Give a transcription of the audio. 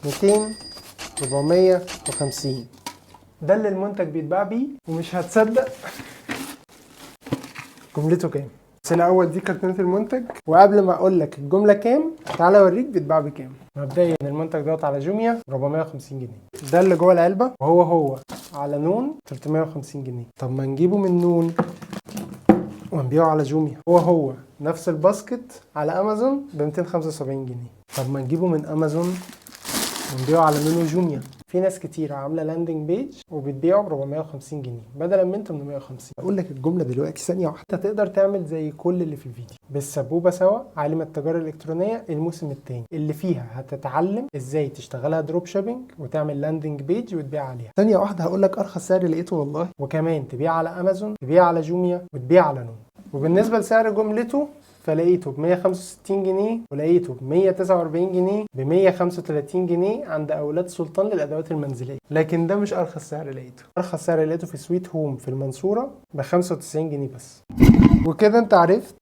200 450. ده اللي المنتج بيتباع بيه، ومش هتصدق جملته كام. بس الاول دي كرتونة المنتج، وقبل ما اقول لك الجملة كام تعالى اوريك بيتباع بكام. مبدئيا المنتج دوت على جوميا 450 جنيه. ده اللي جوه العلبة، وهو على نون 350 جنيه. طب ما نجيبه من نون ونبيعه على جوميا، هو نفس الباسكت على امازون ب 275 جنيه. طب ما نجيبه من امازون ونبيعه على نون وجوميا. في ناس كتير عامله لاندنج بيج وبتبيعه ب 450 جنيه بدلا من 850. اقول لك الجمله دلوقتي ثانيه واحده، تقدر تعمل زي كل اللي في الفيديو. بالسبوبه سوا عالم التجاره الالكترونيه الموسم الثاني، اللي فيها هتتعلم ازاي تشتغلها دروب شيبنج وتعمل لاندنج بيج وتبيع عليها. ثانيه واحده هقول لك ارخص سعر لقيته والله، وكمان تبيع على امازون، تبيع على جوميا، وتبيع على نون. وبالنسبه لسعر جملته فلقيته ب 165 جنيه، ولقيته ب 149 جنيه، ب 135 جنيه عند اولاد سلطان للادوات المنزليه. لكن ده مش ارخص سعر لقيته. ارخص سعر لقيته في سويت هوم في المنصوره ب 95 جنيه بس. وكده انت عرفت